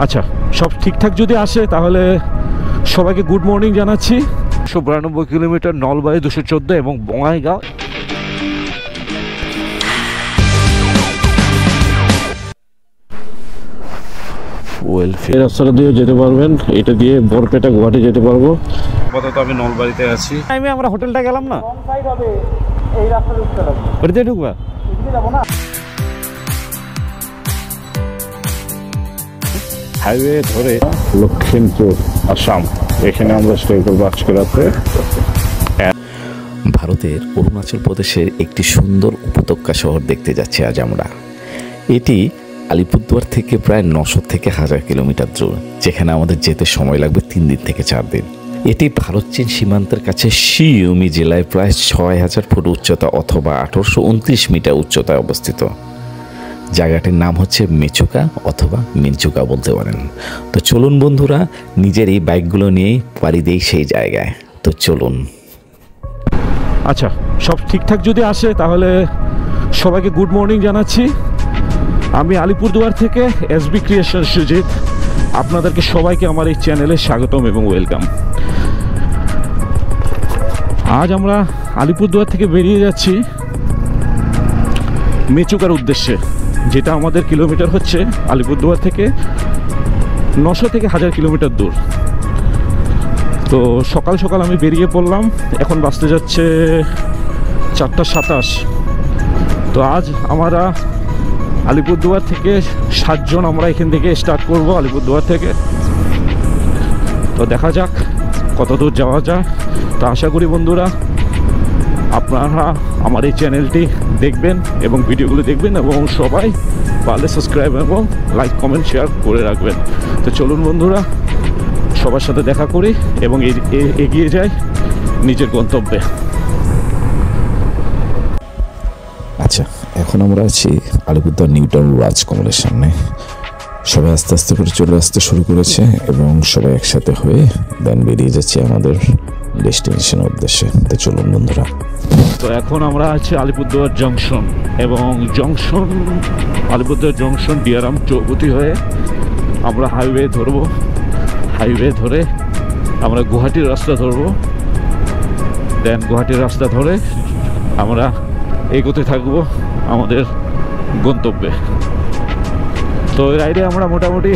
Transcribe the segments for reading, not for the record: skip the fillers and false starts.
আচ্ছা, সব ঠিকঠাক যদি আসে তাহলে সবাইকে গুড মর্নিং জানাচ্ছি। 192 কিলোমিটার, নলবাড়ি 214 এবং বঙ্গাইগাঁও। এই রাস্তাটা দিয়ে যেতে পারবেন, এটা দিয়ে বরপেটা গুয়াহাটি যেতে পারবো। আপাতত আমি নলবাড়িতে আছি। আমরা হোটেলটা গেলাম না, ওটাতে ঢুকবা হাইওয়ে ধরে লক্ষ্মীমপুর আসাম, এখানে আমরা স্টে করবো আজকে রাত্রে। ভারতের অরুণাচল প্রদেশের একটি সুন্দর উপত্যকা শহর দেখতে যাচ্ছি আজ আমরা। এটি আলিপুরদুয়ার থেকে প্রায় 900 থেকে 1000 কিলোমিটার দূর, যেখানে আমাদের যেতে সময় লাগবে 3 দিন থেকে 4 দিন। এটি ভারত চীন সীমান্তের কাছে শিউমি জেলায় প্রায় 6000 ফুট উচ্চতা অথবা 1829 মিটার উচ্চতায় অবস্থিত। জায়গাটির নাম হচ্ছে মেচুকা অথবা মিনচুকা বলতে পারেন। তো চলুন বন্ধুরা, নিজের এই বাইকগুলো নিয়েই পাড়ি দেই সেই জায়গায়। তো চলুন। আচ্ছা, সব ঠিকঠাক যদি আসে তাহলে সবাইকে গুড মর্নিং জানাচ্ছি। আমি আলিপুরদুয়ার থেকে এসবি ক্রিয়েশন সুজিত, আপনাদেরকে সবাইকে আমার এই চ্যানেলে স্বাগতম এবং ওয়েলকাম। আজ আমরা আলিপুরদুয়ার থেকে বেরিয়ে যাচ্ছি মেচুকার উদ্দেশ্যে, যেটা আমাদের কিলোমিটার হচ্ছে আলিপুরদুয়ার থেকে 900 থেকে 1000 কিলোমিটার দূর। তো সকাল সকাল আমি বেরিয়ে পড়লাম, এখন বাসতে যাচ্ছে 4:27। তো আজ আমরা আলিপুরদুয়ার থেকে 7 জন আমরা এখান থেকে স্টার্ট করব আলিপুরদুয়ার থেকে। তো দেখা যাক কত দূর যাওয়া যায়। তো আশা করি বন্ধুরা আপনারা আমার এই চ্যানেলটি দেখবেন এবং ভিডিওগুলো দেখবেন এবং সবাই পারলে সাবস্ক্রাইব এবং লাইক কমেন্ট শেয়ার করে রাখবেন। তো চলুন বন্ধুরা, সবার সাথে দেখা করি এবং এগিয়ে যাই নিজের গন্তব্যে। আচ্ছা, এখন আমরা আছি আলিপুরদুয়ার নিউ টাউন রাজকমলের সামনে। সবাই আস্তে আস্তে করে চলে আসতে শুরু করেছে এবং সবাই একসাথে হয়ে দেন বেরিয়ে যাচ্ছে আমাদের ডেস্টিনেশনের উদ্দেশ্যে। তো চলুন বন্ধুরা। তো এখন আমরা আছি আলিপুরদুয়ার জংশন এবং আলিপুরদুয়ার জংশন ডিয়ারাম চৌপতি হয়ে আমরা হাইওয়ে ধরবো। হাইওয়ে ধরে আমরা গুয়াহাটির রাস্তা ধরবো, দেন গুয়াহাটির রাস্তা ধরে আমরা এগোতে থাকবো আমাদের গন্তব্যে। তো এই রাইডে আমরা মোটামুটি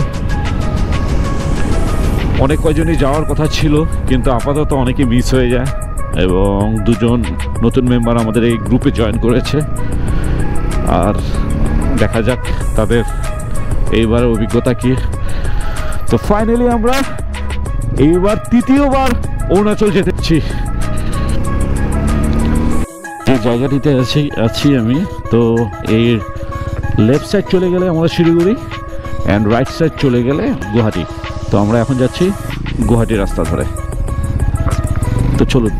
অনেক কয়জনই যাওয়ার কথা ছিল, কিন্তু আপাতত অনেকে মিস হয়ে যায় এবং 2 জন নতুন মেম্বার আমাদের এই গ্রুপে জয়েন করেছে। আর দেখা যাক তাদের এইবার অভিজ্ঞতা কি। তো ফাইনালি আমরা এইবার 3য়বার অরুণাচল যেতেছি। যে জায়গাটিতে আছি আমি, তো এই লেফট সাইড চলে গেলে আমাদের শিলিগুড়ি অ্যান্ড রাইট সাইড চলে গেলে গুয়াহাটি। তো আমরা এখন যাচ্ছি গুয়াহাটি রাস্তা ধরে। তো চলুন।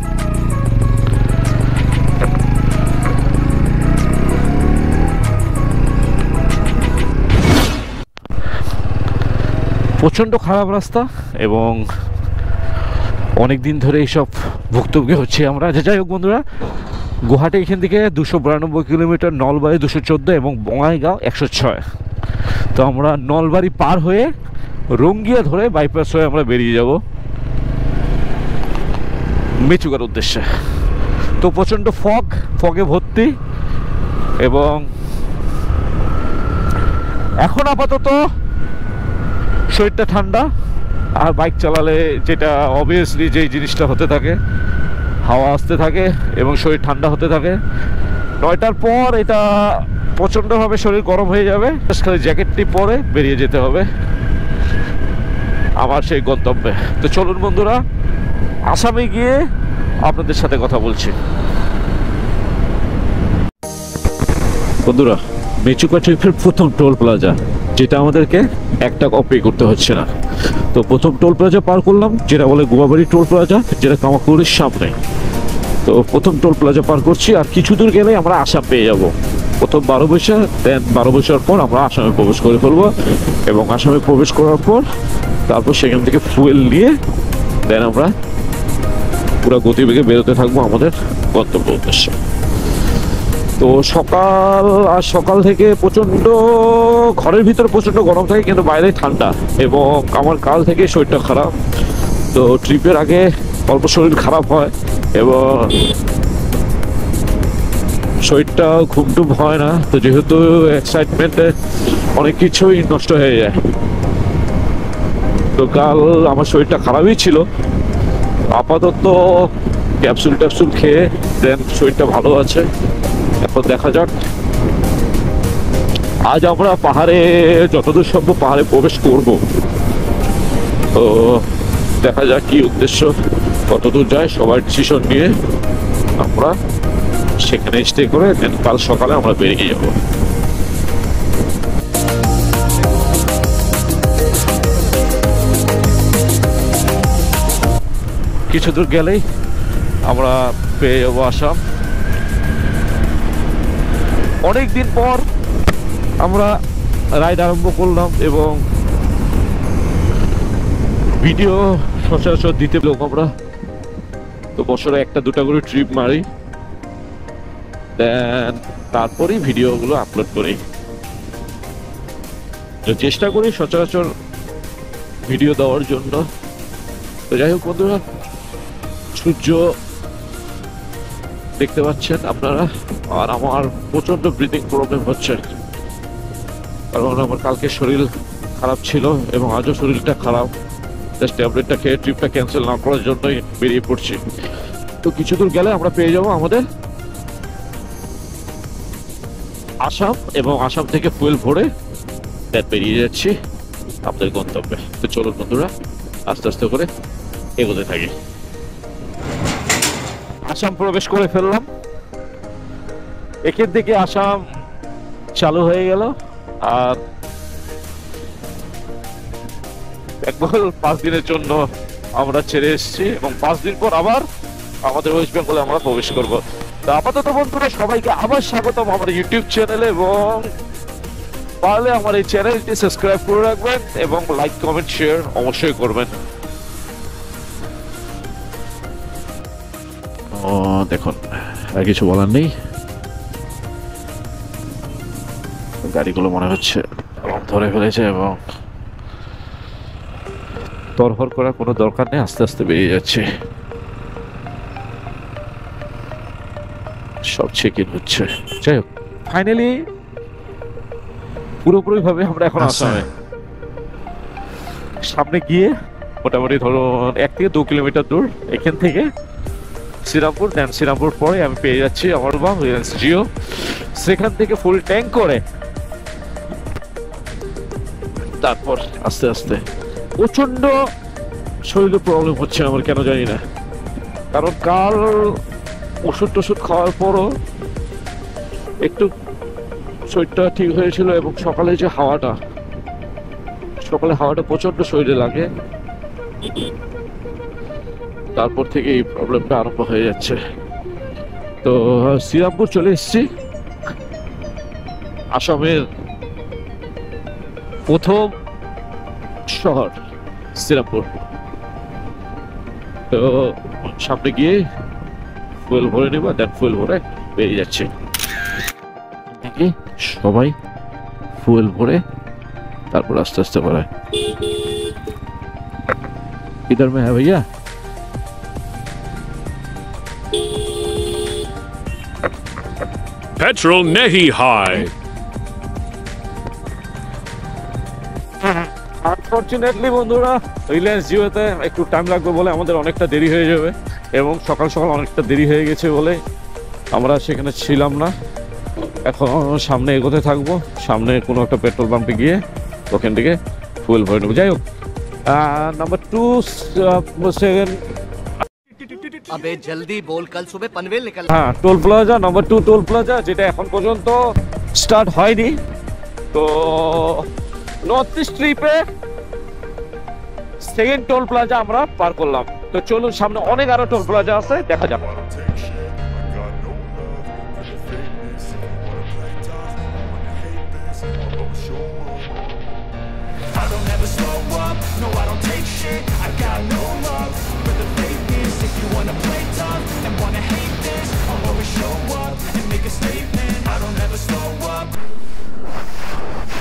প্রচণ্ড খারাপ রাস্তা এবং অনেক দিন ধরে এইসব ভুক্তভোগী হচ্ছে আমরা। যাই হোক বন্ধুরা, গুয়াহাটি এখান থেকে 292 কিলোমিটার, নলবাড়ি 214 এবং বঙ্গাইগাঁও 106। তো আমরা নলবাড়ি পার হয়ে রঙ্গিয়া ধরে বাইপাস হয়ে আমরা বেরিয়ে যাব মেচুকার উদ্দেশ্যে। তো প্রচণ্ড ফগে ভর্তি এবং এখন আপাতত শরীরটা ঠান্ডা। আর বাইক চালালে যেটা অবভিয়াসলি যেই জিনিসটা হতে থাকে, হাওয়া আসতে থাকে এবং শরীর ঠান্ডা হতে থাকে। 9টার পর এটা প্রচণ্ডভাবে শরীর গরম হয়ে যাবে। খালি জ্যাকেটটি পরে বেরিয়ে যেতে হবে আমার সেই গন্তব্যে। তো চলুন বন্ধুরা, আসামে গিয়ে আপনাদের সাথে কথা বলছি। বন্ধুরা, মেচুকা ট্রিপের প্রথম টোল প্লাজা, যেটা আমাদেরকে 1 টাকাও পে করতে হচ্ছে না। তো প্রথম টোল প্লাজা পার করলাম, যেটা বলে গুয়াবাড়ি টোল প্লাজা, যেটা কামাকুড়ির সামনে। তো প্রথম টোল প্লাজা পার করছি, আর কিছু দূর গেলে আমরা আসাম পেয়ে যাব। প্রথম 12 বৈশা, দেন 12 বৈশার পর আমরা আসামে প্রবেশ করে ফেলবো এবং আসামে প্রবেশ করার পর তারপর সেখান থেকে ফুয়েল নিয়ে দেন আমরা পুরো গতিবেগে বেরোতে থাকবো আমাদের গন্তব্য উদ্দেশ্যে। তো সকাল থেকে প্রচণ্ড ঘরের ভিতরে প্রচণ্ড গরম থাকে, কিন্তু বাইরে ঠান্ডা, এবং আমার কাল থেকে শরীরটা খারাপ। তো ট্রিপের আগে অল্প শরীর খারাপ হয় এবং শরীরটা ঘুম টুম হয় না। তো যেহেতু এক্সাইটমেন্টে অনেক কিছুই নষ্ট হয়ে যায়, তো কাল আমার শরীরটা খারাপই ছিল। আপাতত ক্যাপসুল খেয়ে দেন শরীরটা ভালো আছে। এখন দেখা যাক, আজ আমরা পাহাড়ে যতদূর সম্ভব পাহাড়ে প্রবেশ করব। তো দেখা যাক কি উদ্দেশ্য, কতদূর যায়, সবার ডিসিশন নিয়ে আমরা সেখানে স্টে করে দেন কাল সকালে আমরা বেরিয়ে যাব। কিছু দূর গেলেই আমরা পেয়ে যাবো আসাম। অনেকদিন পর আমরা রাইড আরম্ভ করলাম এবং ভিডিও সচরাচর দিতে লোক আমরা তো বছরে একটা দুটা করে ট্রিপ মারি, দেন তারপরেই ভিডিওগুলো আপলোড করি। তো চেষ্টা করি সচরাচর ভিডিও দেওয়ার জন্য। তো যাই হোক বন্ধুরা, সূর্য দেখতে পাচ্ছেন আপনারা, আর আমার প্রচন্ড ব্রিদিং প্রবলেম হচ্ছে, কারণ আমার কালকে শরীর খারাপ ছিল এবং আজও শরীরটা খারাপ। জাস্ট ট্যাবলেটটা খেয়ে ট্রিপটা ক্যান্সেল না করার জন্যই বেরিয়ে পড়ছি। তো কিছু দূর গেলে আমরা পেয়ে যাবো আমাদের আসাম, এবং আসাম থেকে ফুয়েল ভরে বেরিয়ে যাচ্ছি আমাদের গন্তব্যে। তো চলুন বন্ধুরা, আস্তে আস্তে করে এগোতে থাকি। আসাম প্রবেশ করে ফেললাম, একের দিকে আসাম চালু হয়ে গেল। আর একবার 5 দিনের জন্য আমরা ছেড়ে এসেছি এবং 5 দিন পর আবার আমাদের ওয়েস্ট বেঙ্গলে আমরা প্রবেশ করব। তো আপাতত বন্ধুরা সবাইকে আবার স্বাগতম আমার ইউটিউব চ্যানেলে, এবং পারলে আমার এই চ্যানেলটি সাবস্ক্রাইব করে রাখবেন এবং লাইক কমেন্ট শেয়ার অবশ্যই করবেন। দেখুন, আর কিছু বলার নেই, গাড়িগুলো মনে হচ্ছে ধরে ফেলেছে এবং তরহর করার কোনো দরকার নেই, আস্তে আস্তে বেরিয়ে যাচ্ছে। সব চেক ইন হচ্ছে। যাই হোক, ফাইনালি পুরোপুরি ভাবে আমরা এখন আসামে। সামনে গিয়ে মোটামুটি ধরুন 1 থেকে 2 কিলোমিটার দূর এখান থেকে শ্রীরামপুর, দেন শ্রীরামপুর পরে আমি পেয়ে যাচ্ছি আমার রিলায়েন্স জিও। সেখান থেকে ফুল ট্যাঙ্ক করে তারপর আস্তে আস্তে প্রচন্ড শরীরে প্রবলেম হচ্ছে আমার, কেন জানি না। কারণ কাল ওষুধ খাওয়ার পরও একটু শরীরটা ঠিক হয়েছিল, এবং সকালে যে হাওয়াটা প্রচন্ড শরীরে লাগে, তারপর থেকে এই প্রবলেমটা আরম্ভ হয়ে যাচ্ছে। তো শ্রীরামপুর চলে এসেছি, আসামের প্রথম শহর শ্রীরামপুর। তো সামনে গিয়ে ফুয়েল ভরে নেব, দেন ফুয়েল ভরে বেরিয়ে যাচ্ছে। সবাই ফুয়েল ভরে তারপর আস্তে আস্তে বাড়ায়। इधर में है भैया, पेट्रोल नहीं हाई। আনফরচুনেটলি বন্ধুরা, রিলায়েন্স জিওতে একটু টাইম লাগবে বলে আমাদের অনেকটা দেরি হয়ে যাবে, এবং সকাল অনেকটা দেরি হয়ে গেছে বলে আমরা সেখানে ছিলাম না। এখন সামনে এগোতে থাকবো, সামনে কোনো একটা পেট্রোল পাম্পে গিয়ে ওখান থেকে ফুয়েল ভরে নেবো। যাই হোক, নাম্বার 2 अबे जल्दी बोल, कल सुबह पनवेल निकल। হ্যাঁ, toll plaza number 2 toll plaza, যেটা এখন পর্যন্ত স্টার্ট হয়নি। তো নর্থ ইস্ট ট্রিপে সেকেন্ড টোল প্লাজা আমরা পার করলাম। তো চলুন, সামনে অনেক আরো টোল প্লাজা আছে, দেখা যাক। I don't ever slow up, no I don't take shit, I got no love for the fakeness. If you wanna play tough and wanna hate this, I'll always show up and make a statement.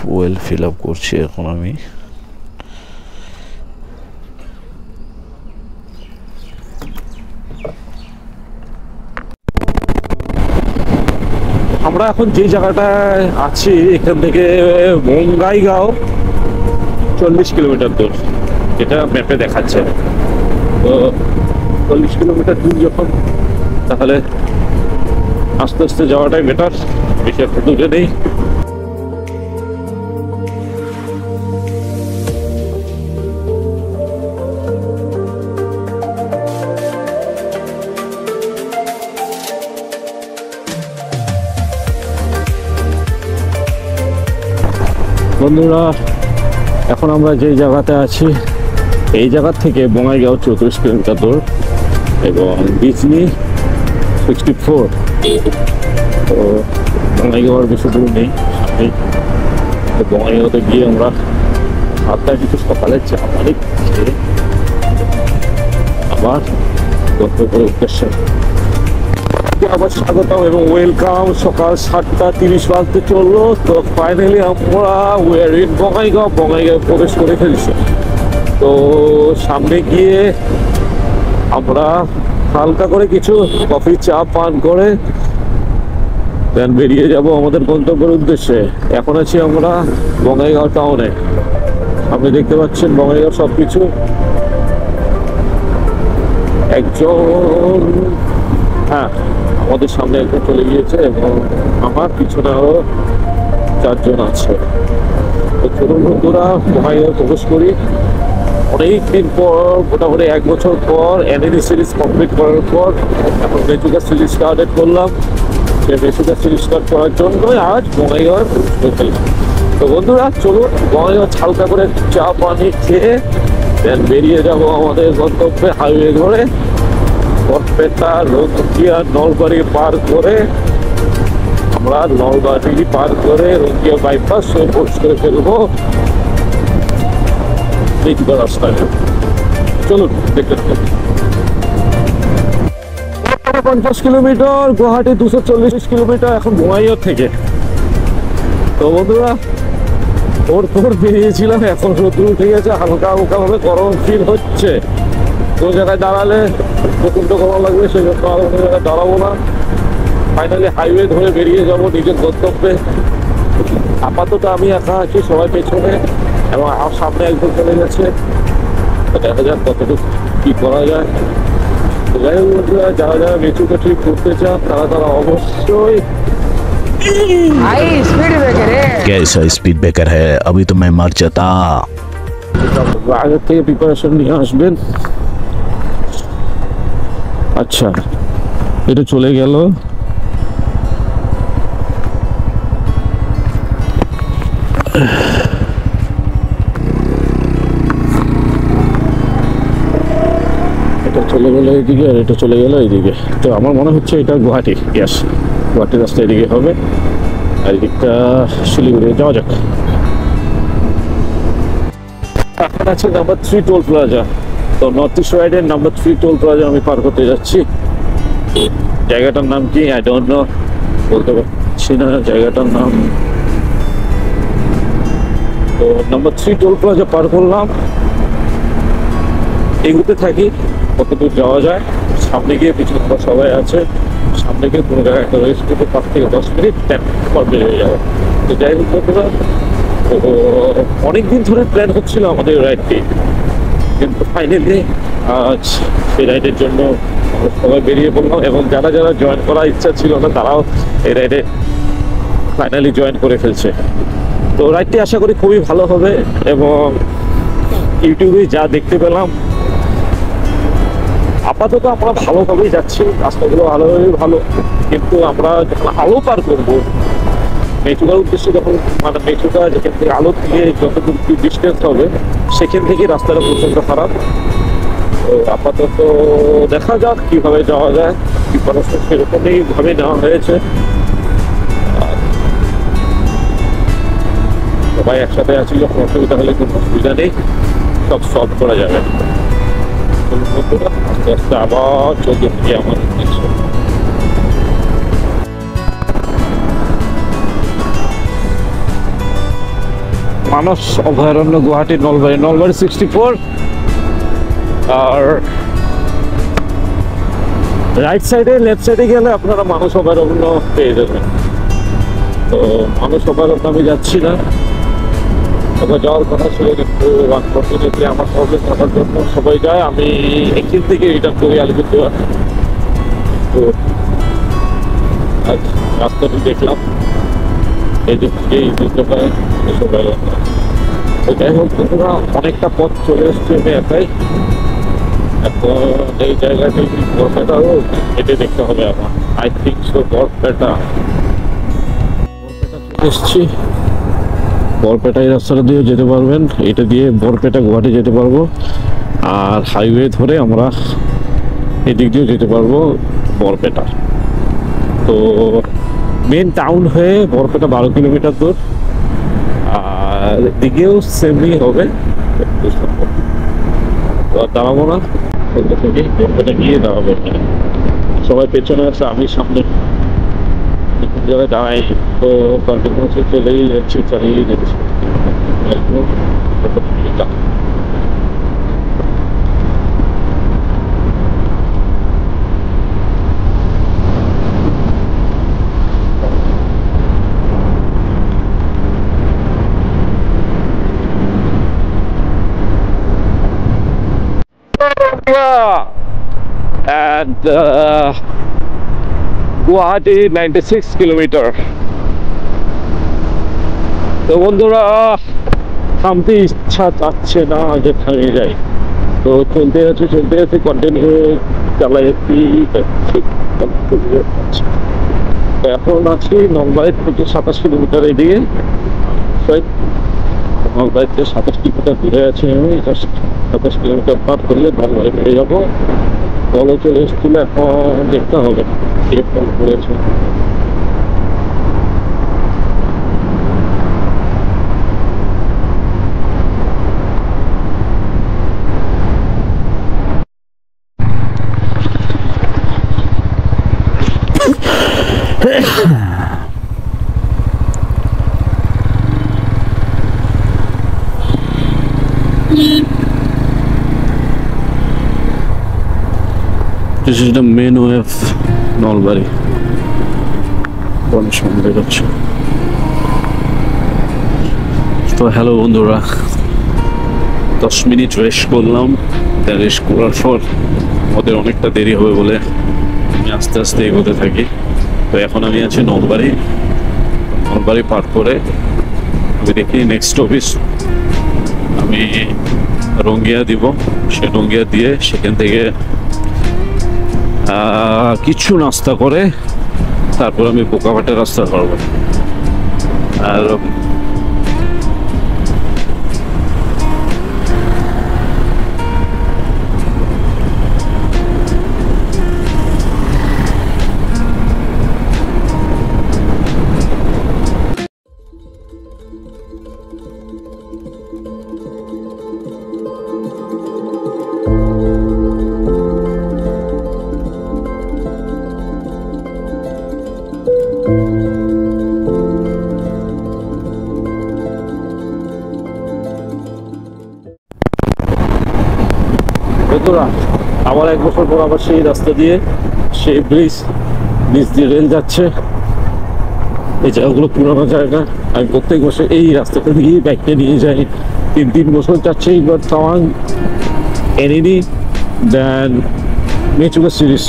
Fuel fill up করছি এখন আমি। আমরা এখন যে জায়গাটায় আছি এখান থেকে বঙ্গাইগাঁও 40 কিলোমিটার দূর, যেটা ম্যাপে দেখাচ্ছে। তো 40 কিলোমিটার দূর যখন, তাহলে আস্তে আস্তে যাওয়াটাই বেটার, বেশি একটা দূরে নেই। বন্ধুরা, এখন আমরা যেই জায়গাতে আছি এই জায়গা থেকে বঙ্গাইগাঁও 34 কিলোমিটার দূর এবং বিজনি 64। তো বঙ্গাইগাঁওয়ার বেশি দূর নেই, সামনেই। তো বঙ্গাইগাঁওতে গিয়ে আমরা আপনার কিছু সকালে চা পানি খেয়ে আবার গন্তব্যের উদ্দেশ্যে আবার স্বাগতম এবং ওয়েলকাম। সকাল 7:30 বাজতে চললো। তো ফাইনালি আমরা বঙ্গাইগাঁও প্রবেশ করে ফেলছি। তো সামনে গিয়ে আমরা হালকা করে কিছু কফি চা পান করে দেন বেরিয়ে যাব আমাদের গন্তব্যের উদ্দেশ্যে। এখন আছি আমরা বঙ্গাইগাঁও টাউনে। আপনি দেখতে পাচ্ছেন বঙ্গাইগাঁও সবকিছু। একজন, হ্যাঁ, আমাদের সামনে একজন চলে গিয়েছে এবং আমার পিছনে আরো 4 জন আছে। তো চলুন বন্ধুরা, বঙ্গাইগাঁও প্রবেশ করি। অনেক দিন পর, মোটামুটি 1 বছর পর এনএডি সিরিজ কমপ্লিট করার পর এখন মেচুকা সিরিজ স্টার্টেড করলাম। সেই মেচুকা সিরিজ স্টার্ট করার জন্যই আজ বঙ্গাইগাঁও প্রবেশ করলাম। তো বন্ধুরা চলুন বঙ্গাইগাঁও হালকা করে চা পানি খেয়ে দেন বেরিয়ে যাব আমাদের গন্তব্যে হাইওয়ে ধরে। বরপেটা, রঙ্গিয়া, নলবাড়ি পার করে আমরা নলবাড়ি পার করে রঙ্গিয়া বাইপাস প্রবেশ করে ফেলবো মেচুকা রাস্তায়। চলুন দেখতে থাকুন। 50 কিলোমিটার, গুয়াহাটি 240 কিলোমিটার এখন বঙ্গাইগাঁও থেকে। তো বন্ধুরা ওর বেরিয়েছিলাম, এখন রোদ্দুর উঠে গেছে, হালকা হালকা ভাবে গরম ফিল হচ্ছে। কোন জায়গায় দাঁড়ালে প্রচন্ড গরম লাগবে, সেই জন্য আর কোনো জায়গায় দাঁড়াবো না। ফাইনালি হাইওয়ে ধরে বেরিয়ে যাব নিজের গন্তব্যে। আপাতত আমি একা আছি, সবাই পেছনে এবং আমার সামনে একজন চলে গেছে। তো দেখা যাক কতটুকু কি করা যায়। যাই হোক বন্ধুরা, যারা যারা মেচুকা ট্রিপ করতে চান তারা অবশ্যই। कैसा स्पीड ब्रेकर है, अभी तो मैं मर जाता। আগের থেকে প্রিপারেশন নিয়ে আসবেন। আচ্ছা, এটা চলে গেল। এটা চলে গেল এইদিকে আর এটা চলে গেল এইদিকে। তো আমার মনে হচ্ছে এটা গুয়াহাটি। গ্যাস গুয়াহাটি রাস্তা এদিকে হবে আর এদিকটা শিলিগুড়ি। যাওয়া যাক। এখন আছে নাম্বার 3 টোল প্লাজা। তো নর্থ ইস্ট রাইডের নাম্বার 3 টোল প্লাজা আমি পার করতে যাচ্ছি। জায়গাটার নাম কি আই ডোন্ট নো, বলতে পারছি না জায়গাটার নাম। তো নাম্বার 3 টোল প্লাজা পার করলাম। এগুতে থাকি কতদূর যাওয়া যায়। সামনে গিয়ে পিছনে সবাই আছে, সামনে গিয়ে কোনো জায়গায় একটা রেস্ট করতে 5 থেকে 10 মিনিট পর বেরিয়ে যাবে। তো যাই হোক বন্ধুরা, তো অনেকদিন ধরে প্ল্যান হচ্ছিল আমাদের রাইডটি, কিন্তু ফাইনালি আজ সেই রাইডের জন্য আমরা সবাই বেরিয়ে পড়লাম এবং যারা যারা জয়েন করার ইচ্ছা ছিল না তারাও এই রাইডে ফাইনালি জয়েন করে ফেলছে। তো রাইডটি আশা করি খুবই ভালো হবে এবং ইউটিউবে যা দেখতে পেলাম আপাতত আমরা ভালোভাবেই যাচ্ছি, রাস্তাগুলো ভালোভাবেই ভালো। কিন্তু আমরা যখন আলো পার করবো মেচুকার উদ্দেশ্যে, যখন মানে মেচুকা যেখান থেকে আলো দিয়ে যতটুকু ডিস্টেন্স হবে সেখান থেকে রাস্তাটা প্রচণ্ড খারাপ। তো আপাতত দেখা যাক কীভাবে যাওয়া যায়। প্রিপারেশন সেরকমই ভাবে নেওয়া হয়েছে। সবাই একসাথে আছি, যখন অসুবিধা হলে কোনো অসুবিধা নেই, সব সলভ করা যাবে। আস্তে আস্তে আবার চলতে থাকি আমার উদ্দেশ্য। মানস অভয়ারণ্য গুয়াহাটি নলবাড়ি 64। আর রাইট সাইডে লেফট সাইডে গেলে আপনারা মানস অভয়ারণ্য পেয়ে যাবেন। তো মানস অভয়ারণ্য আমি যাচ্ছি না, তবে যাওয়ার কথা ছিল, কিন্তু আনফর্চুনেটলি আমার প্রবলেম থাকার জন্য সবাই যায়, আমি একদিন থেকে রিটার্ন করি আলিপুরদুয়ার। তো আজ রাস্তাটি দেখলাম, এদিক থেকে এই জায়গায় সবাই। তো যাই হোক, বন্ধুরা অনেকটা পথ চলে এসছে আমি একাই। এখন এই জায়গাটি বরপেটাও হেঁটে দেখতে হবে আমার, আই থিঙ্ক সো। বরপেটা চলে এসছি। বরপেটা এই রাস্তাটা দিয়ে যেতে পারবেন, এটা দিয়ে বরপেটা গুয়াহাটি যেতে পারবো। আর হাইওয়ে ধরে আমরা এদিক দিয়ে যেতে পারবো বরপেটা। তো মেন টাউন হয়ে বরপেটা 12 কিলোমিটার দূর, আর দিকেও সেমই হবে। তো আর দাঁড়াবো না, থেকে বরপেটা গিয়ে দাঁড়াবো। সবাই পেছনে আছে, আমি সামনে জায়গায় দাঁড়াই। তো কন্টিনিউসলি চলেই যাচ্ছি, চালিয়ে যাচ্ছি। And Guwahati 96 kilometre. তো বন্ধুরা থামতে ইচ্ছা চাচ্ছে না যে থামিয়ে যাই, তো চলতে আছে কন্টিনিউ চালাচ্ছি। এখন আছি নলবাড়ি থেকে 27 কিলোমিটার এদিকে, নলবাড়ি থেকে 27 কিলোমিটার দূরে আছি আমি। 27 কিলোমিটার পার করলে নলবাড়ি পেয়ে যাবো। কলে চলে এসেছিল, এখন দেখতে হবে কে ফোন করেছে। This is the main way of Nalbari. অনেক সময় বেরোচ্ছে। তো হ্যালো বন্ধুরা, 10 মিনিট রেস্ট করলাম। রেস্ট করার পর ওদের অনেকটা দেরি হবে বলে আমি আস্তে আস্তে এগোতে থাকি। তো এখন আমি আছি নলবাড়ি পার করে আমি দেখি নেক্সট অফিস আমি রঙ্গিয়া দিব। সে রঙ্গিয়া দিয়ে সেখান থেকে কিছু নাস্তা করে তারপর আমি বোকাঘাটের রাস্তা ধরবো। আর বন্ধুরা আবার 1 বছর পর আবার সেই রাস্তা দিয়ে, সেই ব্রিজ দিয়ে রেল যাচ্ছে। এই জায়গাগুলো পুরোনো জায়গা। আমি প্রত্যেক বছর এই রাস্তাটা দিয়ে বাইকটা নিয়ে যাই। 3 বছর যাচ্ছে। এইবার তাওয়াং এনএডি দেন মেচুকা সিরিজ।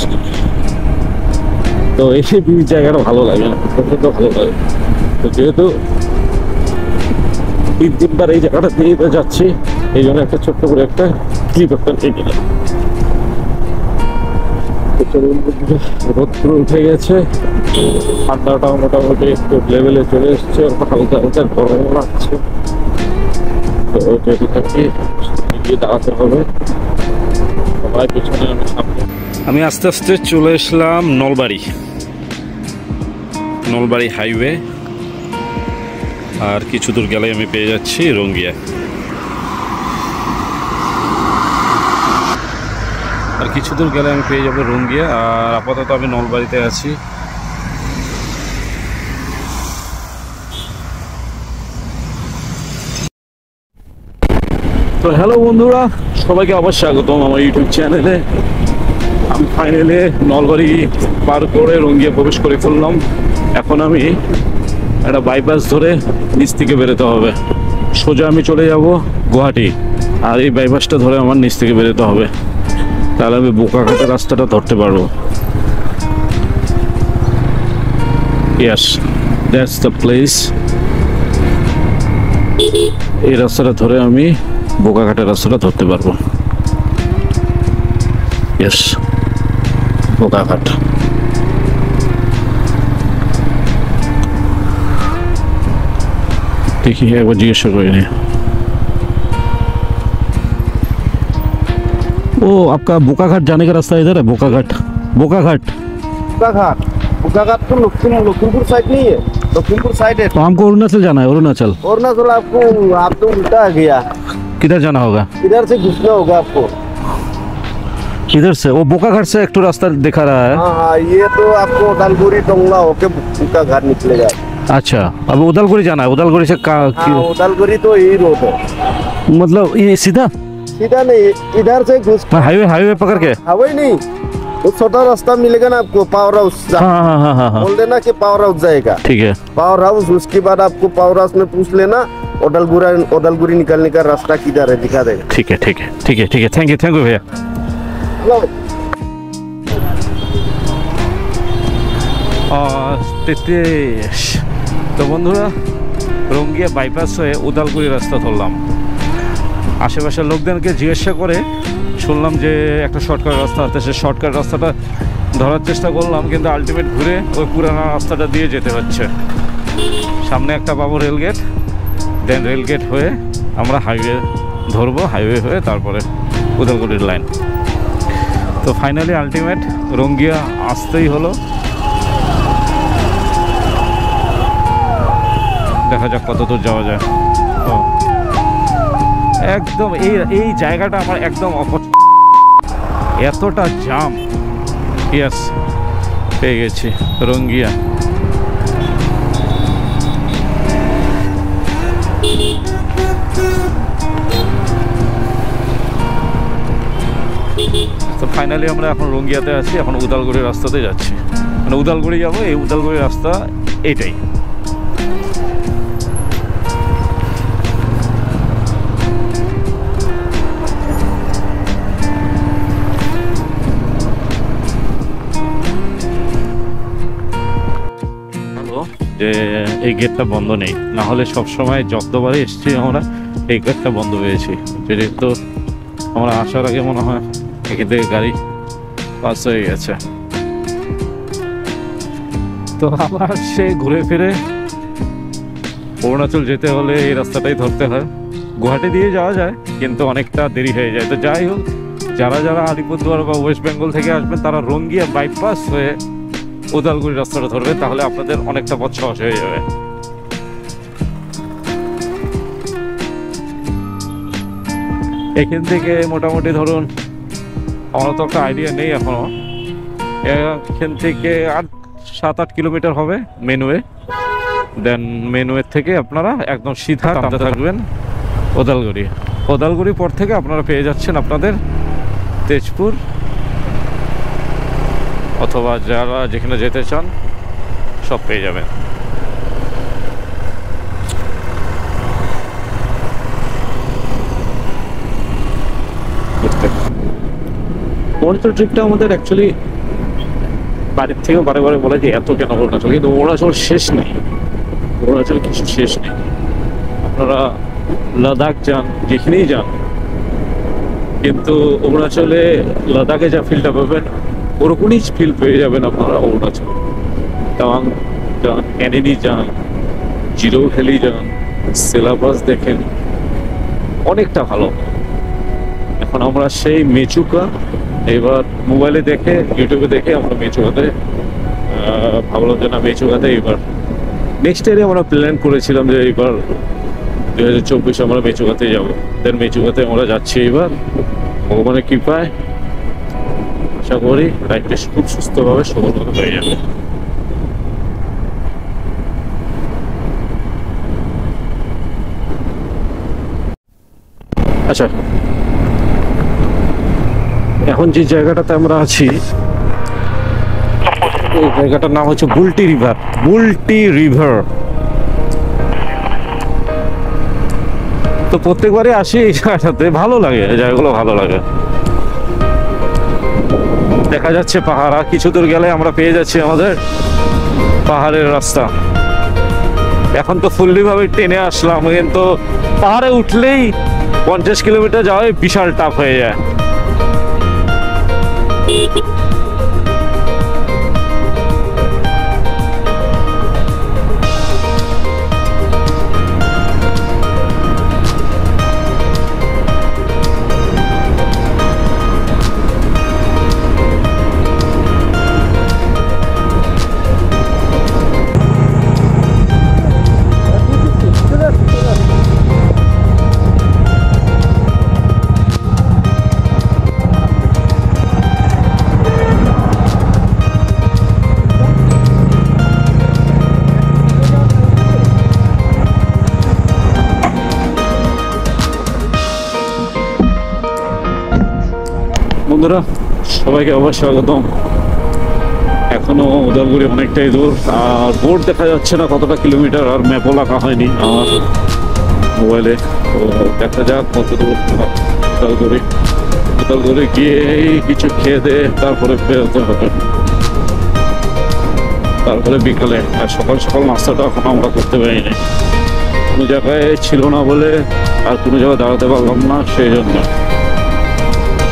তো এই ব্রিজ জায়গাটা ভালো লাগে, প্রচন্ড ভালো লাগে। তো যেহেতু 3 বার এই জায়গাটা দিয়ে যাচ্ছি, এই জন্য একটা ছোট্ট করে একটা ক্লিপ একটা নিয়ে নিলাম। রোদ্র উঠে গেছে, ঠান্ডাটাও মোটামুটি একটু লেভেলে চলে এসছে, হালকা হালকা গরম লাগছে। তো যদি থাকি গিয়ে দাঁড়াতে হবে, সবাই পিছনে আমি সামনে। আমি আস্তে আস্তে চলে এসলাম নলবাড়ি হাইওয়ে। আর কিছু দূর গেলে আমি পেয়ে যাচ্ছি রঙ্গিয়া। আর কিছু দূর গেলে আমি পেয়ে যাবো রঙ্গিয়া। আর আপাতত আমি নলবাড়িতে আছি। তো হ্যালো বন্ধুরা, সবাইকে আবার স্বাগতম আমার ইউটিউব চ্যানেলে। আমি ফাইনালি নলবাড়ি পার করে রঙ্গিয়া প্রবেশ করে ফেললাম। এখন আমি একটা বাইপাস ধরে নিচ থেকে বেরোতে হবে, সোজা আমি চলে যাব গুয়াহাটি। আর এই বাইপাসটা ধরে আমার নিচ থেকে বেরোতে হবে, তাহলে আমি বোকাঘাটের রাস্তাটা ধরতে পারবো। Yes, that's the place. এই রাস্তাটা ধরে আমি বোকাঘাটের রাস্তাটা ধরতে পারবো। Yes, বোকাঘাট। देखिए একবার জিজ্ঞাসা করে নি। ओ आपका बोकाघाट जाने का रास्ता इधर है? बोकाघाट बोकाघाट बुकाघाट तो लखीमपुर साइड नहीं है, लखीमपुर साइड है। तो हमको अरुणाचल जाना है। अरुणाचल अरुणाचल आपको आप तो उल्टा आ गया, किधर जाना होगा? इधर से घुसना होगा आपको। इधर से वो बोकाघाट से एक तो रास्ता दिखा रहा है। हाँ, ये तो आपको उदालगुड़ी टोंगला होके बुकाघाट निकलेगा। अच्छा, अब उदालगुड़ी जाना है। उदालगुड़ी से उदालगुड़ी तो यही रोड है, मतलब ये सीधा सीधा नहीं, इधर से घुस हाईवे पकड़ के। हवाई नहीं, वो छोटा रास्ता मिलेगा ना आपको, पावर हाउस। हाँ। बोल देना कि पावर हाउस जाएगा। ठीक है, पावर हाउस, उसके बाद आपको पावर हाउस में पूछ लेना उदालगुड़ी निकलने का रास्ता किधर है, दिखा देगा। ठीक है। थैंक यू भैया। তো বন্ধুরা, রঙ্গিয়া বাইপাস হয়ে উদালগুড়ি রাস্তা ধরলাম। আশেপাশের লোকদেরকে জিজ্ঞাসা করে শুনলাম যে একটা শর্টকাট রাস্তা আছে, সে শর্টকাট রাস্তাটা ধরার চেষ্টা করলাম, কিন্তু আলটিমেট ঘুরে ওই পুরানো রাস্তাটা দিয়ে যেতে হচ্ছে। সামনে একটা পাবো রেলগেট, দেন রেলগেট হয়ে আমরা হাইওয়ে ধরবো, হাইওয়ে হয়ে তারপরে উদালগুড়ির লাইন। তো ফাইনালি আলটিমেট রঙ্গিয়া আসতেই হলো। দেখা যাক কত দূর যাওয়া যায়। একদম এই জায়গাটা আমার একদম এতটা জাম। ইয়াস, পেয়ে গেছি রঙ্গিয়া। তো ফাইনালি আমরা এখন রঙ্গিয়াতে আছি, এখন উদালগুড়ির রাস্তাতে যাচ্ছি, মানে উদালগুড়ি যাবো। এই উদালগুড়ির রাস্তা এইটাই। যে এই গেটটা বন্ধ নেই, না হলে সবসময় যতবারে এসছি আমরা এই গেটটা বন্ধ পেয়েছি। যেহেতু আমরা আসার আগে মনে হয় এখান থেকে গাড়ি পাস হয়ে গেছে। তো আবার সে ঘুরে ফিরে অরুণাচল যেতে হলে এই রাস্তাটাই ধরতে হয়। গুয়াহাটি দিয়ে যাওয়া যায় কিন্তু অনেকটা দেরি হয়ে যায়। তো যাই হোক, যারা আলিপুরদুয়ার বা ওয়েস্ট বেঙ্গল থেকে আসবেন তারা রঙ্গিয়া বাইপাস হয়ে উদালগুড়ি রাস্তাটা ধরবে, তাহলে আপনাদের অনেকটা পথ সহজ হয়ে যাবে। এখান থেকে মোটামুটি ধরুন, আমার তো একটা আইডিয়া নেই এখনো, এখান থেকে আর 7-8 কিলোমিটার হবে মেনুয়ে। দেন মেনুয়ের থেকে আপনারা একদম সিধা টানতে থাকবেন উদালগুড়ি পর থেকে আপনারা পেয়ে যাচ্ছেন আপনাদের তেজপুর, অথবা যারা যেখানে যেতে চান সব পেয়ে যাবেন। অরুণাচল ট্রিপটা আমাদের অ্যাকচুয়ালি বাড়ির থেকেও বারে বলে যে এত কেন অরুণাচল, কিন্তু অরুণাচল শেষ নেই, অরুণাচল কিছু শেষ নেই। আপনারা লাদাখ যান, যেখানেই যান, কিন্তু অরুণাচলে লাদাখে যা ফিলটা পাবেন ওরকমই ফিল পেয়ে যাবেন আপনারা অরুণাচল। টাওয়াং যান, ক্যানিনি যান, জিরো ভ্যালি যান, সিলেবাস দেখেন, অনেকটা ভালো। এখন আমরা সেই মেচুকা এবার মোবাইলে দেখে, ইউটিউবে দেখে আমরা মেচুকাতে ভাবলাম যে না, মেচুকাতে এবার নেক্সট ইয়ারে আমরা প্ল্যান করেছিলাম যে এবার 2024 আমরা মেচুকাতে যাবো। দেন মেচুকাতে আমরা যাচ্ছি এবার, ভগবানের কৃপায় আশা করি রাইডটা খুব সুস্থভাবে সফলভাবে হয়ে যাবে। আচ্ছা, এখন যে জায়গাটাতে আমরা আছি এই জায়গাটার নাম হচ্ছে বুলটি রিভার। বুলটি রিভার। তো প্রত্যেকবারই আসি এই জায়গাটাতে, ভালো লাগে, এই জায়গাগুলো ভালো লাগে। দেখা যাচ্ছে পাহাড়, আর কিছু দূর গেলে আমরা পেয়ে যাচ্ছি আমাদের পাহাড়ের রাস্তা। এখন তো ফুললি ভাবে ট্রেনে আসলাম, কিন্তু পাহাড়ে উঠলেই 50 কিলোমিটার যাওয়াই বিশাল টাফ হয়ে যায়। বন্ধুরা সবাইকে আবার স্বাগতম। এখনো উদালগুড়ি অনেকটাই দূর, আর বোর্ড দেখা যাচ্ছে না কতটা কিলোমিটার, আর ম্যাপও লাগা হয়নি আমার মোবাইলে। তো দেখা যাক কত দূর উদালগুড়ি। উদালগুড়ি গিয়ে কিছু খেয়ে দিয়ে তারপরে বেরোতে হবে, তারপরে বিকালে। আর সকাল সকাল নাস্তাটা এখন আমরা করতে পারিনি, কোনো জায়গায় ছিল না বলে আর কোনো জায়গায় দাঁড়াতে পারলাম না, সেই জন্য।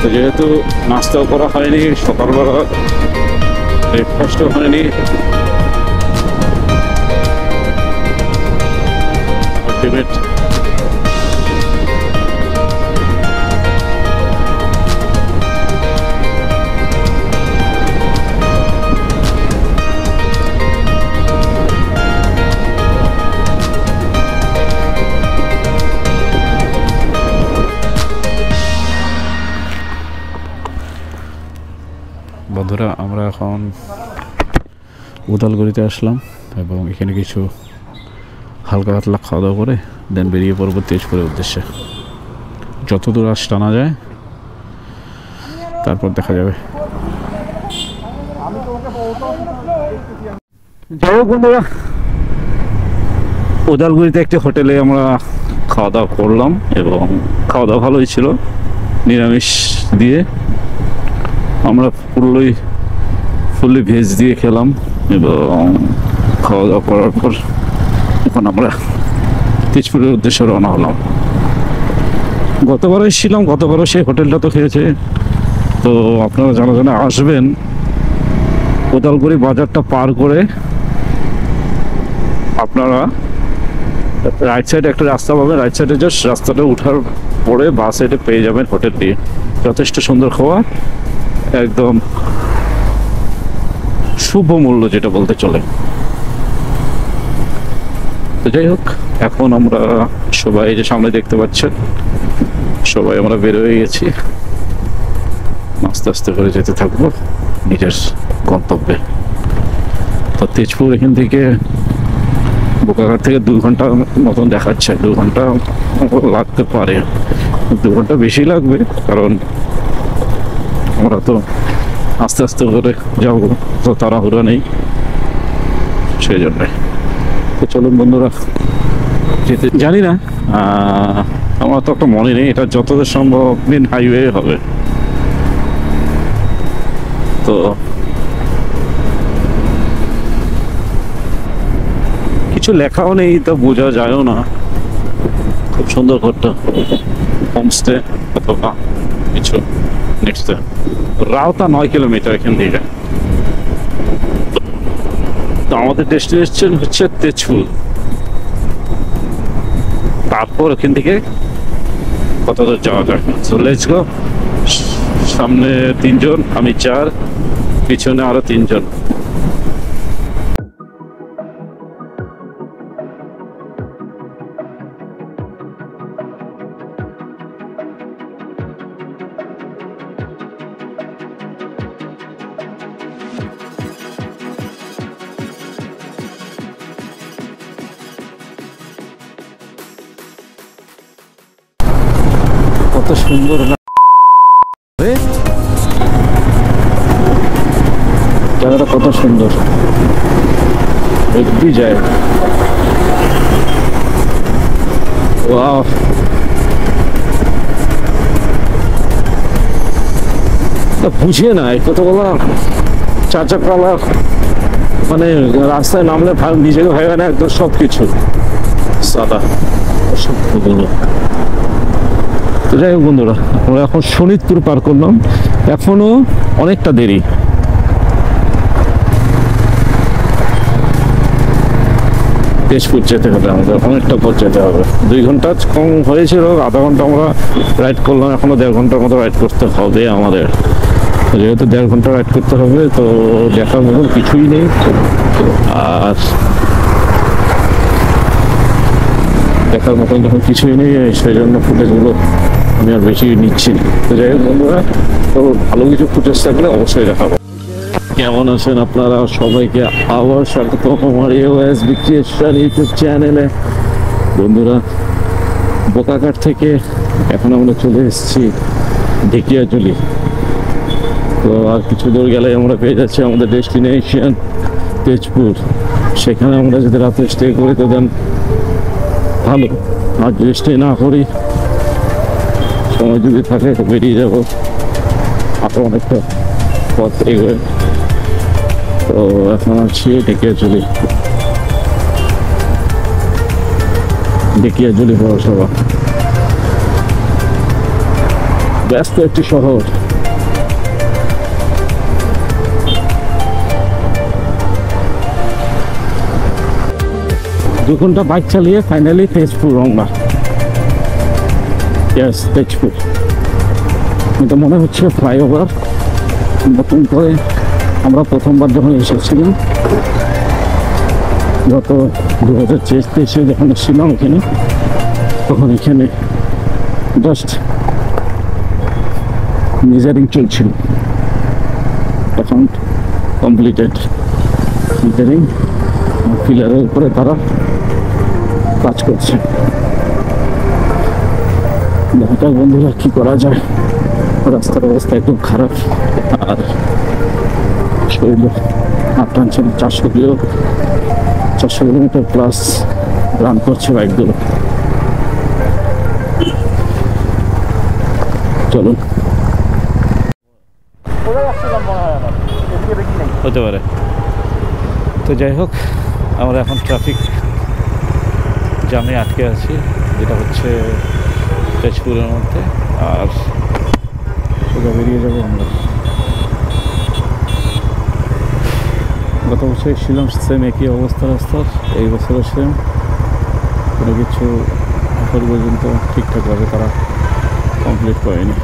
তো যেহেতু নাস্তাও করা হয়নি, সকালবেলা ব্রেকফাস্টও হয়নি, আলটিমেট বন্ধুরা আমরা এখন উদালগুড়িতে আসলাম এবং এখানে কিছু হালকা পাতলা খাওয়া দাওয়া করে দেন বেরিয়ে পড়বো তেজপুরের উদ্দেশ্যে। যত দূর আস টানা যায় তারপর দেখা যাবে। যাই হোক বন্ধুরা, উদালগুড়িতে একটি হোটেলে আমরা খাওয়া দাওয়া করলাম এবং খাওয়া দাওয়া ভালোই ছিল, নিরামিষ দিয়ে। আমরা ফুললি ভেজ দিয়ে খেলাম এবং খাওয়া দাওয়া করার পর এখন আমরা তেজপুরের উদ্দেশ্যে রওনা হলাম। গতবার এসেছিলাম, গতবারও সেই হোটেলটা তো খেয়েছে। তো আপনারা যারা যারা আসবেন উদালগুড়ি বাজারটা পার করে আপনারা রাইট সাইডে একটা রাস্তা পাবেন, রাইট সাইডে জাস্ট রাস্তাটা উঠার পরে বাস সাইডে পেয়ে যাবেন হোটেলটি। যথেষ্ট সুন্দর খাওয়া, একদম শুভ মূল্য যেটা বলতে চলে। তো যাই হোক, এখন আমরা সবাই যে সামনে দেখতে পাচ্ছেন সবাই আমরা বের হয়ে গেছি, আস্তে আস্তে করে যেতে থাকবো নিজের গন্তব্যে। তো তেজপুর এখান থেকে বোকাঘাট থেকে 2 ঘন্টা মতন দেখাচ্ছে, 2 ঘন্টা লাগতে পারে, 2 ঘন্টা বেশি লাগবে, কারণ আমরা তো আস্তে আস্তে করে যাবো, তো তাড়াহুড়া নেই, সেই জন্যে। তো চলুন বন্ধুরা যেতে, জানি না আমার তো একটা মনে নেই, এটা যতদূর সম্ভব মেন হাইওয়ে হবে। তো কিছু লেখাও নেই, তা বোঝা যায়ও না। খুব সুন্দর ঘরটা, হোমস্টে অথবা কিছু নেক্সট রাওতা 9 কিলোমিটার এখান থেকে। তো আমাদের ডেস্টিনেশন হচ্ছে তেজপুর, তারপর ওখান থেকে কত দূর যাওয়া যায়। So let's go. সামনে 3 জন, আমি 4, পিছনে আরো 3 জন। সুন্দর না জায়গাটা, কত সুন্দর দেখবি যায়। ওয়াও, বুঝে না কতগুলো চার চাকাওয়ালা, মানে রাস্তায় নামলে নিজেকে ভাবে না একদম সব কিছু সাদা সব। তো যাই হোক বন্ধুরা, আমরা এখন শোনিতপুর পার করলাম, এখনো অনেকটা দেরি। তেজপুর যেতে হবে আমাদের, অনেকটা পথ যেতে হবে। 2 ঘন্টা কম হয়েছিল, আধা ঘন্টা আমরা রাইড করলাম, এখনো 1.5 ঘন্টার মতো রাইড করতে হবে আমাদের। যেহেতু 1.5 ঘন্টা রাইড করতে হবে, তো দেখার মতন কিছুই নেই। আর দেখার মতন যখন কিছুই নেই, সেই জন্য ফুটেজগুলো আমি আর বেশি নিচ্ছি না। তো যাই হোক বন্ধুরা, তো ভালো কিছু ফুটেজ থাকলে অবশ্যই দেখাবো। কেমন আছেন আপনারা? সবাইকে আবার স্বাগত আমার এওএসবি ক্রিয়েশন ইউটিউব চ্যানেলে। বন্ধুরা, বোকাঘাট থেকে এখন আমরা চলে এসেছি ঢেকিয়াজুলি। তো আর কিছু দূর গেলে আমরা পেয়ে যাচ্ছি আমাদের ডেস্টিনেশন তেজপুর। সেখানে আমরা যদি রাতে স্টে করি তো দেন ভালো, আর যদি স্টে না করি, সময় যদি থাকে তো বেরিয়ে যাবো আরও অনেকটা পথ এগোয়। তো এখন আছি ঢেকিয়াজুলি, ঢেকিয়াজুলি পৌরসভা। ব্যস্ত একটি শহর। দু ঘন্টা বাইক চালিয়ে ফাইনালি তেজপুর রওনা। ইয়েস, তেজপুর। কিন্তু মনে হচ্ছে ফ্লাইওভার নতুন করে। আমরা প্রথমবার যখন এসেছিলাম গত 2023 যখন এসেছিলাম এখানে, তখন এখানে জাস্ট মেজারিং চলছিল, তখন কমপ্লিটেড মেজারিং, পিলারের উপরে তারা কাজ করছে। দেখা যাক বন্ধুরা কি করা যায়। রাস্তার অবস্থা একদম খারাপ, আর শরীরে হাত টানছে না। 400 কিলোমিটার প্লাস রান করছে বাইকগুলো। চলুন, হতে পারে। তো যাই হোক, আমরা এখন ট্রাফিক জ্যামে আটকে আছি, যেটা হচ্ছে তেজপুরের মধ্যে। আর সোজা বেরিয়ে যাবো আমরা। গত বছর এসেছিলাম, সেম একই অবস্থা রাস্তার, এই বছরও সেম। কোনো কিছু এখন পর্যন্ত ঠিকঠাকভাবে তারা কমপ্লিট করেনি।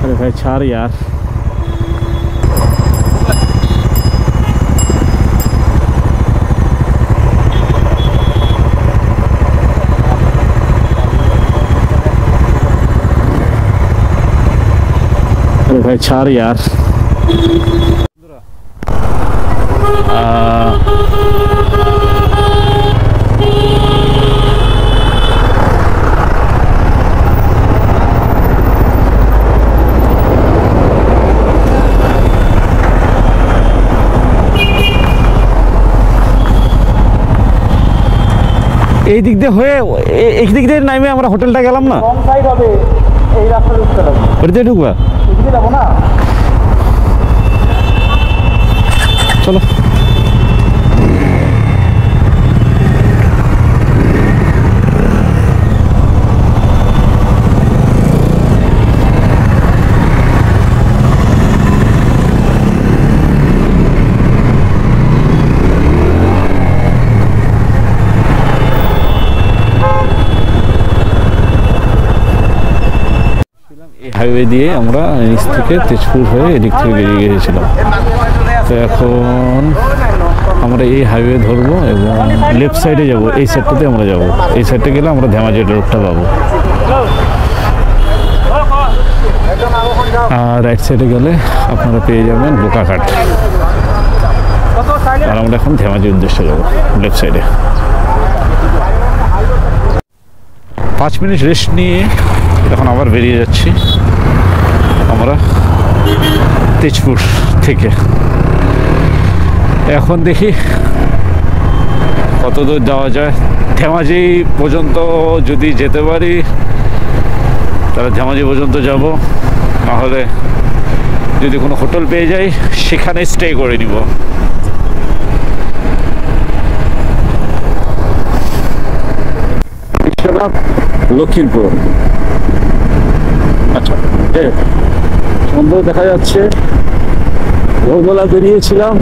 अरे भाई छाड़ यार। अरे भाई छाड़ यार। এই দিক দিয়ে হয়ে এই দিক দিয়ে নামে আমরা হোটেলটা গেলাম না, রং সাইড হবে, এই রাস্তা ঢুকতে হবে, ওইদিকে ঢুকবা, এদিকে যাব না, চলো। হাইওয়ে দিয়ে আমরা নিচ থেকে তেজপুর হয়ে এদিক থেকে বেরিয়ে গিয়েছিলাম। তো এখন আমরা এই হাইওয়ে ধরবো এবং লেফট সাইডে যাব, এই সাইডটাতে আমরা যাব। এই সাইডটা গেলে আমরা ধেমাজি রোডটা পাবো, আর রাইট সাইডে গেলে আপনারা পেয়ে যাবেন বোকাঘাট। আর আমরা এখন ধেমাজির উদ্দেশ্যে যাবো লেফট সাইডে। 5 মিনিট রেস্ট নিয়ে এখন আবার বেরিয়ে যাচ্ছি আমরা তেজপুর থেকে। এখন দেখি কত দূর যাওয়া যায়। ধেমাজি পর্যন্ত যদি যেতে পারি তাহলে ধেমাজি পর্যন্ত যাব, নাহলে যদি কোনো হোটেল পেয়ে যাই সেখানে স্টে করে নিব। লক্ষ্মীপুর, আচ্ছা সুন্দর দেখা যাচ্ছে। ভোরবেলা বেরিয়েছিলাম,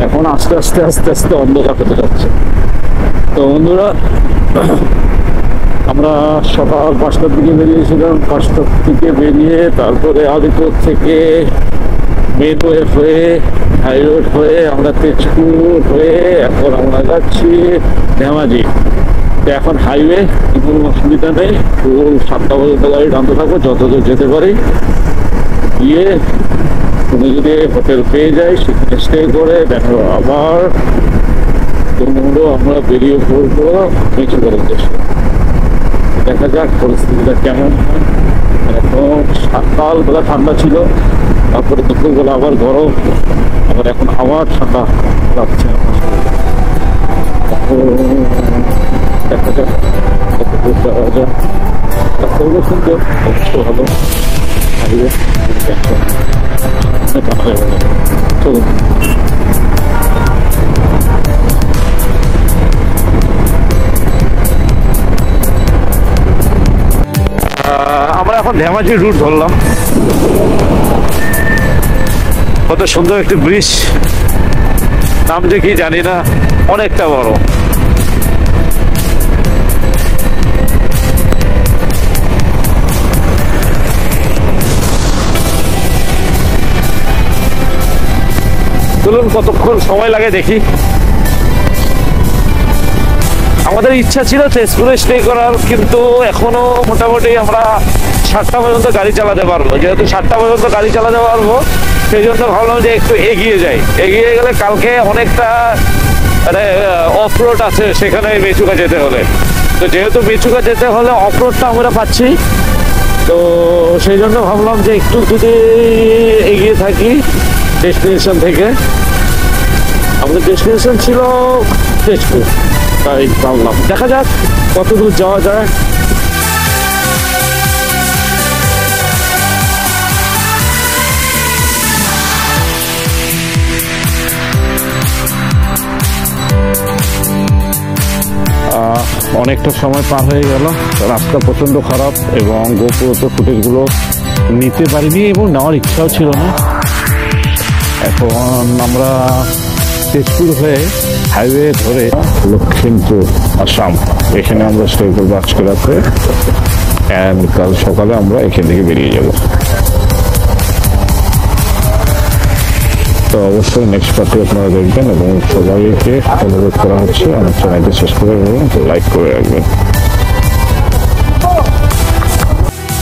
এখন আস্তে আস্তে আস্তে আস্তে অন্ধকার হতে যাচ্ছে। তো বন্ধুরা, আমরা সকাল 5টার দিকে বেরিয়েছিলাম। 5টার দিকে বেরিয়ে তারপরে আলিপুর থেকে মেন ওয়ে হয়ে হাই রোড হয়ে আমরা তেজপুর হয়ে এখন আমরা যাচ্ছি ধেমাজি। তো এখন হাইওয়ে, কোনো অসুবিধা নেই। তো 7টা পর্যন্ত গাড়ি টানতে থাকবো, যতদূর যেতে পারি। গিয়ে কোনো যদি হোটেল পেয়ে যাই সেখানে স্টে করে দেখো আবার আমরা বেরিয়ে পড়বো মেচুকার উদ্দেশ্যে। দেখা যাক পরিস্থিতিটা কেমন। এখন সকালবেলা ঠান্ডা ছিল, তারপরে দুপুরবেলা আবার গরম, আবার এখন আবার ঠান্ডা লাগছে। দেখা যাক কত দূর যাওয়া যায়। রাস্তাগুলো সুন্দর, অবশ্য ভালো হাইওয়ে, চলুন। আমরা এখন ধেমাজির রুট ধরলাম। কত সুন্দর একটি ব্রিজ, নাম যে কি জানি না, অনেকটা বড়। চলুন কতক্ষণ সময় লাগে দেখি। আমাদের ইচ্ছা ছিল তেজপুরে স্টে করার, কিন্তু এখনো মোটামুটি আমরা 7টা পর্যন্ত গাড়ি চালাতে পারবো। যেহেতু 7টা পর্যন্ত গাড়ি চালাতে পারবো, সেই জন্য ভাবলাম যে একটু এগিয়ে যাই। এগিয়ে গেলে কালকে অনেকটা অফ রোড আছে, সেখানে মেচুকা যেতে হলে। তো যেহেতু মেচুকা যেতে হলে অফ রোডটা আমরা পাচ্ছি, তো সেই জন্য ভাবলাম যে একটু যদি এগিয়ে থাকি ডেস্টিনেশন থেকে। আমাদের ডেস্টিনেশন ছিল তেজপুর, তাই ভাবলাম দেখা যাক কত দূর যাওয়া যায়। অনেকটা সময় পার হয়ে গেল, রাস্তা প্রচণ্ড খারাপ এবং গোপুরতো ফুটেজগুলো নিতে পারিনি এবং নেওয়ার ইচ্ছাও ছিল না। এখন আমরা তেজপুর হয়ে হাইওয়ে ধরে লক্ষ্মীপুর আসাম, এখানে আমরা স্টে করবো আজকে রাত্রে। অ্যান্ড কাল সকালে আমরা এখান থেকে বেরিয়ে যাব। তো অবশ্যই নেক্সট পার্টি আপনারা দেখবেন এবং সবাইকে অনুরোধ করা হচ্ছে আমার চ্যানেলটি শেষ করে লাইক করে রাখবেন।